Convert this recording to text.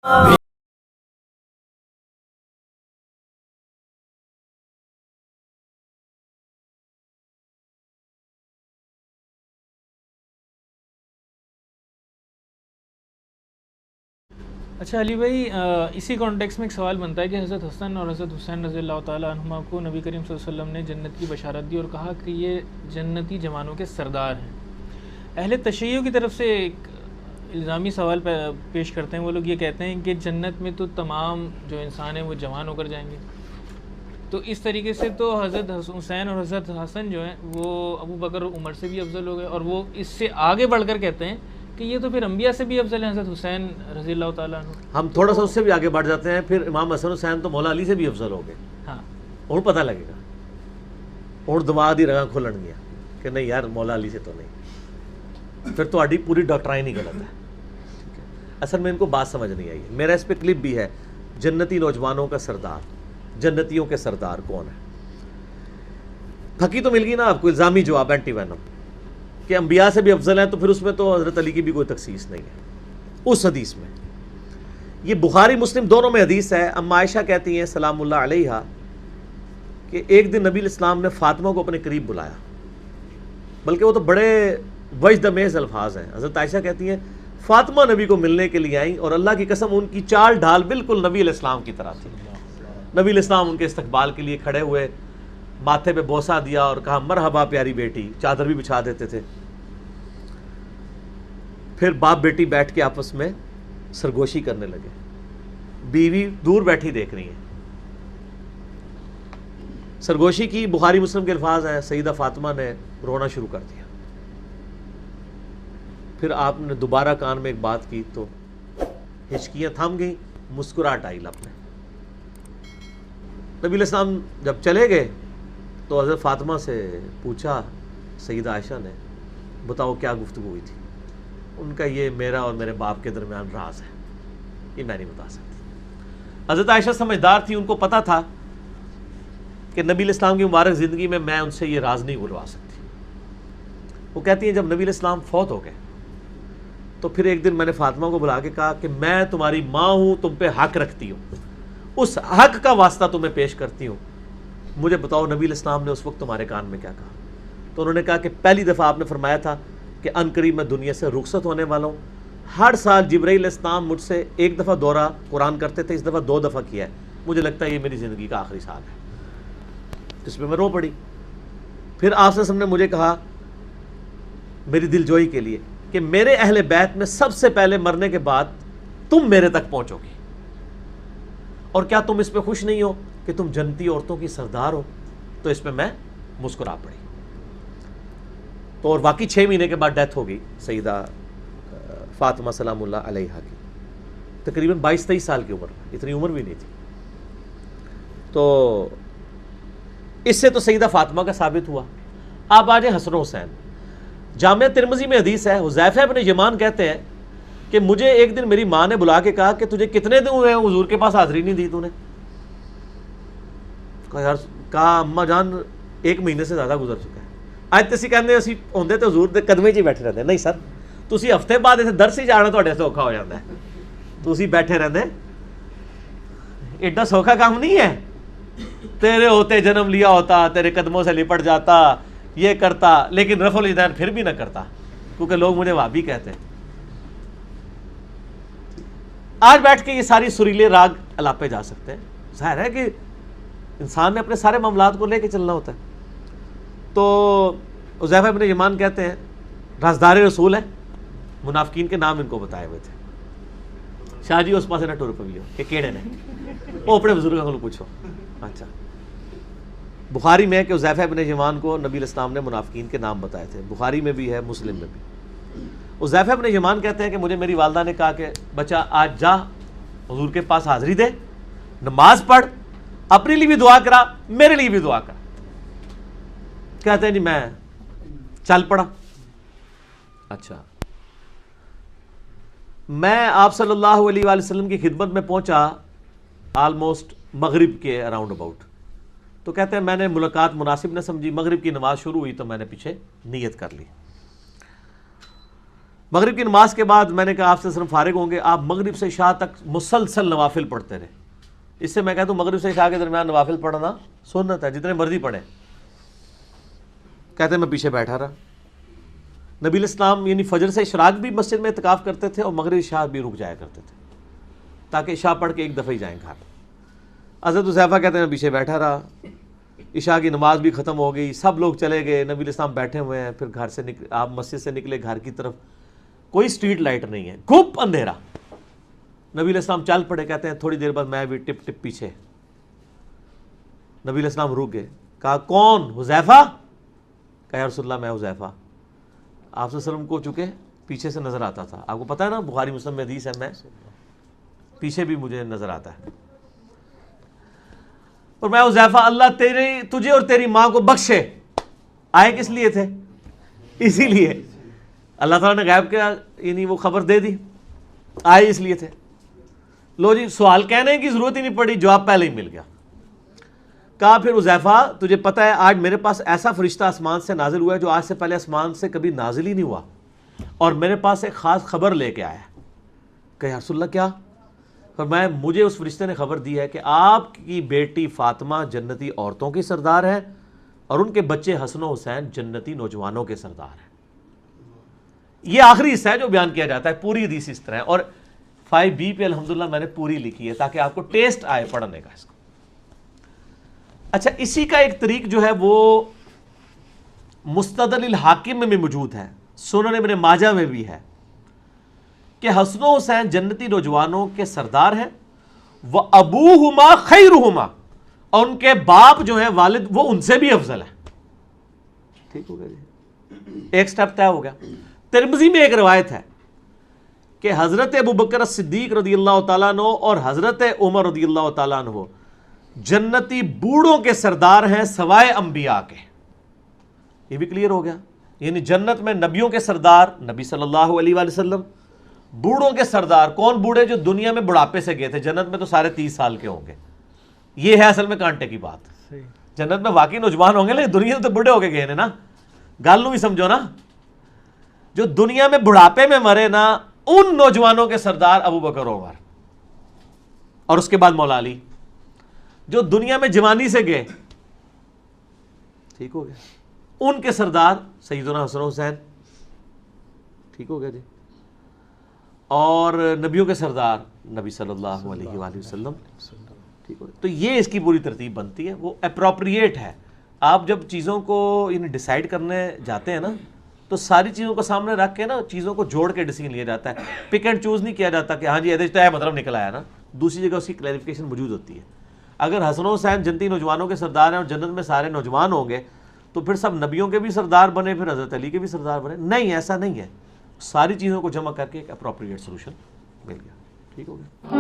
اچھا علی بھائی، اسی کانٹیکس میں ایک سوال بنتا ہے کہ حضرت حسن اور حضرت حسین رضی اللہ تعالیٰ عنہما کو نبی کریم صلی اللہ علیہ وسلم نے جنت کی بشارت دی اور کہا کہ یہ جنتی جوانوں کے سردار ہیں۔ اہل تشیع کی طرف سے ایک الزامی سوال پیش کرتے ہیں، وہ لوگ یہ کہتے ہیں کہ جنت میں تو تمام جو انسان ہیں وہ جوان ہو کر جائیں گے، تو اس طریقے سے تو حضرت حسین اور حضرت حسن جو ہیں وہ ابو بکر اور عمر سے بھی افضل ہو گئے، اور وہ اس سے آگے بڑھ کر کہتے ہیں کہ یہ تو پھر انبیاء سے بھی افضل ہیں حضرت حسین رضی اللہ تعالیٰ عنہ۔ ہم تھوڑا سا اس سے بھی آگے بڑھ جاتے ہیں، پھر امام حسن حسین تو مولا علی سے بھی افضل ہو گئے۔ ہاں، اور پتہ لگے گا، اور دماغ دی رگاں کھلن گیا کہ نہیں یار مولا علی سے تو نہیں، پھر تو آڈی پوری ڈاکٹرائن ہی غلط ہے۔ اصل میں ان کو بات سمجھ نہیں آئی۔ میرا اس پہ کلپ بھی ہے، جنتی نوجوانوں کا سردار، جنتیوں کے سردار کون ہے؟ پھکی تو مل گئی نا آپ کو الزامی جواب، اینٹی وینم، کہ انبیاء سے بھی افضل ہیں، تو پھر اس میں تو حضرت علی کی بھی کوئی تخصیص نہیں ہے اس حدیث میں۔ یہ بخاری مسلم دونوں میں حدیث ہے۔ اما عائشہ کہتی ہیں سلام اللہ علیہا کہ ایک دن نبی الاسلام نے فاطمہ کو اپنے قریب بلایا، بلکہ وہ تو بڑے وجد میز الفاظ ہیں۔ حضرت عائشہ کہتی ہیں فاطمہ نبی کو ملنے کے لیے آئیں، اور اللہ کی قسم ان کی چال ڈھال بالکل نبی علیہ السلام کی طرح تھی۔ نبی علیہ السلام ان کے استقبال کے لیے کھڑے ہوئے، ماتھے پہ بوسہ دیا اور کہا مرحبا پیاری بیٹی، چادر بھی بچھا دیتے تھے۔ پھر باپ بیٹی بیٹھ کے آپس میں سرگوشی کرنے لگے، بیوی دور بیٹھی دیکھ رہی ہیں، سرگوشی کی۔ بخاری مسلم کے الفاظ ہیں، سیدہ فاطمہ نے رونا شروع کر دیا۔ پھر آپ نے دوبارہ کان میں ایک بات کی تو ہچکیاں تھم گئیں، مسکراہٹ آئی لب میں۔ نبی علیہ السلام جب چلے گئے تو حضرت فاطمہ سے پوچھا سیدہ عائشہ نے، بتاؤ کیا گفتگو ہوئی تھی؟ ان کا یہ میرا اور میرے باپ کے درمیان راز ہے، یہ میں نہیں بتا سکتی۔ حضرت عائشہ سمجھدار تھی، ان کو پتا تھا کہ نبی علیہ السلام کی مبارک زندگی میں ان سے یہ راز نہیں بلوا سکتی۔ وہ کہتی ہیں جب نبی علیہ السلام فوت ہو گئے تو پھر ایک دن میں نے فاطمہ کو بلا کے کہا کہ میں تمہاری ماں ہوں، تم پہ حق رکھتی ہوں، اس حق کا واسطہ تمہیں پیش کرتی ہوں، مجھے بتاؤ نبی علیہ السلام نے اس وقت تمہارے کان میں کیا کہا؟ تو انہوں نے کہا کہ پہلی دفعہ آپ نے فرمایا تھا کہ ان قریب میں دنیا سے رخصت ہونے والا ہوں، ہر سال جبرائیل علیہ السلام مجھ سے ایک دفعہ دورہ قرآن کرتے تھے، اس دفعہ 2 دفعہ کیا ہے، مجھے لگتا ہے یہ میری زندگی کا آخری سال ہے۔ اس پہ میں رو پڑی۔ پھر آپ صلی اللہ علیہ وسلم نے مجھے کہا میری دل جوئی کے لیے کہ میرے اہل بیت میں سب سے پہلے مرنے کے بعد تم میرے تک پہنچو گی، اور کیا تم اس پہ خوش نہیں ہو کہ تم جنتی عورتوں کی سردار ہو؟ تو اس پہ میں مسکرا پڑی۔ تو اور واقعی 6 مہینے کے بعد ڈیتھ ہو گئی سیدہ فاطمہ سلام اللہ علیہا کی، تقریباً 22-23 سال کی عمر، اتنی عمر بھی نہیں تھی۔ تو اس سے تو سیدہ فاطمہ کا ثابت ہوا۔ اب آ جائیں حسن و حسین۔ جامعہ ترمذی میں حدیث ہے، حذیفہ بن یمان کہتے ہیں کہ مجھے ایک دن میری ماں نے بلا کے کہا کہ تجھے کتنے دن ہوئے ہیں حضور کے پاس حاضری نہیں دی تو نے؟ کہا یار، کہا اماں جان 1 مہینے سے زیادہ گزر چکا ہے۔ اج تسی کہندے اسی ہوندے تے حضور دے قدمے 'چ ہی بیٹھے رہندے۔ نہیں سر، تسی ہفتے بعد اسے درس ہی جانا تہاڈے سے اوکھا ہو جاندا ہے، تسی بیٹھے رہندے، ایڈا سوکھا کام نہیں ہے۔ تیرے ہوتے جنم لیا ہوتا، تیرے قدموں سے لپٹ جاتا، یہ کرتا، لیکن رفع الیدین پھر بھی نہ کرتا، کیونکہ لوگ مجھے وہابی کہتے ہیں۔ آج بیٹھ کے یہ ساری سریلے راگ الاپے جا سکتے ہیں، ظاہر ہے کہ انسان نے اپنے سارے معاملات کو لے کے چلنا ہوتا ہے۔ تو حذیفہ بن یمان کہتے ہیں رازدار رسول ہے، منافقین کے نام ان کو بتائے ہوئے تھے۔ شاہ جی اس پاس نہ ٹور پویو کہ کیڑے نے، وہ اپنے بزرگوں کو پوچھو۔ اچھا، بخاری میں کہ حذیفہ بن یمان کو نبی علیہ السلام نے منافقین کے نام بتائے تھے، بخاری میں بھی ہے، مسلم میں بھی۔ حذیفہ بن یمان کہتے ہیں کہ مجھے میری والدہ نے کہا کہ بچہ آج جا حضور کے پاس حاضری دے، نماز پڑھ، اپنے لیے بھی دعا کرا، میرے لیے بھی دعا کرا۔ کہتے ہیں جی میں چل پڑا۔ اچھا، میں آپ صلی اللہ علیہ وآلہ وسلم کی خدمت میں پہنچا آلموسٹ مغرب کے اراؤنڈ اباؤٹ۔ تو کہتے ہیں میں نے ملاقات مناسب نہ سمجھی، مغرب کی نماز شروع ہوئی تو میں نے پیچھے نیت کر لی۔ مغرب کی نماز کے بعد میں نے کہا آپ سے صرف فارغ ہوں گے، آپ مغرب سے عشاء تک مسلسل نوافل پڑھتے رہے. اس سے میں کہتا ہوں مغرب سے عشاء کے درمیان نوافل پڑھنا سنت ہے، جتنے مرضی پڑھیں. کہتے ہیں میں پیچھے بیٹھا رہا. نبی الاسلام یعنی فجر سے اشراق بھی مسجد میں اعتکاف کرتے تھے اور مغرب عشاء بھی رک جایا کرتے تھے تاکہ عشاء پڑھ کے ایک دفعہ ہی جائیں گھر. حضرت حذیفہ کہتے ہیں میں پیچھے بیٹھا رہا. عشاء کی نماز بھی ختم ہو گئی، سب لوگ چلے گئے، نبی الاسلام بیٹھے ہوئے ہیں. پھر گھر سے آپ مسجد سے نکلے گھر کی طرف، کوئی اسٹریٹ لائٹ نہیں ہے، گھپ اندھیرا. نبی علیہ السلام چل پڑے. کہتے ہیں تھوڑی دیر بعد میں بھی ٹپ ٹپ پیچھے. نبی علیہ السلام رک گئے. کہا کون؟ حذیفہ؟ کہا یا رسول اللہ میں حذیفہ. آپ صلی اللہ علیہ وسلم کو چکے پیچھے سے نظر آتا تھا. آپ کو پتا ہے نا بخاری مسلم میں حدیث ہے، میں پیچھے بھی مجھے نظر آتا ہے. اور میں حذیفہ اللہ تجھے اور تیری ماں کو بخشے. آئے کس لیے تھے؟ اسی لیے اللہ تعالیٰ نے غیب کیا یعنی وہ خبر دے دی. آئے اس لیے تھے. لو جی سوال کہنے کی ضرورت ہی نہیں پڑی، جواب پہلے ہی مل گیا. کہا پھر حذیفہ تجھے پتہ ہے آج میرے پاس ایسا فرشتہ آسمان سے نازل ہوا ہے جو آج سے پہلے آسمان سے کبھی نازل ہی نہیں ہوا، اور میرے پاس ایک خاص خبر لے کے آیا ہے. کہ یا رسول اللہ کیا؟ فرمایا مجھے اس فرشتے نے خبر دی ہے کہ آپ کی بیٹی فاطمہ جنتی عورتوں کی سردار ہے اور ان کے بچے حسن و حسین جنتی نوجوانوں کے سردار ہیں. یہ آخری حصہ ہے جو بیان کیا جاتا ہے، پوری حدیث اس طرح ہے. اور 5B پہ الحمدللہ میں نے پوری لکھی ہے تاکہ آپ کو ٹیسٹ آئے پڑھنے کا اس کو. اچھا اسی کا ایک طریق جو ہے وہ مستدل الحاکم میں بھی موجود ہے، سنن ابن ماجہ میں بھی ہے کہ حسن و حسین جنتی نوجوانوں کے سردار ہیں. وَأَبُوهُمَا خَيْرُهُمَا، اور ان کے باپ جو ہیں والد وہ ان سے بھی افضل ہیں. ٹھیک ہو گیا جی، ایک سٹیپ طے ہو گیا. ترمذی میں ایک روایت ہے کہ حضرت ابوبکر صدیق رضی اللہ تعالیٰ عنہ اور حضرت عمر رضی اللہ تعالیٰ عنہ جنتی بوڑھوں کے سردار ہیں سوائے انبیاء کے. یہ بھی کلیئر ہو گیا. یعنی جنت میں نبیوں کے سردار نبی صلی اللہ علیہ وآلہ وسلم، بوڑھوں کے سردار کون؟ بوڑھے جو دنیا میں بڑھاپے سے گئے تھے. جنت میں تو سارے 30 سال کے ہوں گے. یہ ہے اصل میں کانٹے کی بات. جنت میں واقعی نوجوان ہوں گے لیکن دنیا میں تو بڑھے ہو کے گئے نا. گل نو بھی سمجھو نا، جو دنیا میں بڑھاپے میں مرے نا ان نوجوانوں کے سردار ابو بکر عمر، اور اس کے بعد مولا علی. جو دنیا میں جوانی سے گئے، ٹھیک ہو گیا، ان کے سردار سیدنا حسن حسین. ٹھیک ہو گیا جی. اور نبیوں کے سردار نبی صلی اللہ علیہ وآلہ وسلم. ٹھیک ہو گیا. تو یہ اس کی پوری ترتیب بنتی ہے، وہ اپروپریٹ ہے. آپ جب چیزوں کو ڈیسائیڈ کرنے جاتے ہیں نا تو ساری چیزوں کو سامنے رکھ کے نا چیزوں کو جوڑ کے ڈیسیژن لیا جاتا ہے. پک اینڈ چوز نہیں کیا جاتا کہ ہاں جی ایدے تو ہے مطلب نکل آیا نا. دوسری جگہ اس کی کلیریفیکیشن موجود ہوتی ہے. اگر حسن و حسین جنتی نوجوانوں کے سردار ہیں اور جنت میں سارے نوجوان ہوں گے تو پھر سب نبیوں کے بھی سردار بنے، پھر حضرت علی کے بھی سردار بنے؟ نہیں، ایسا نہیں ہے. ساری چیزوں کو جمع کر کے ایک اپروپریٹ سولوشن مل گیا. ٹھیک ہو گیا.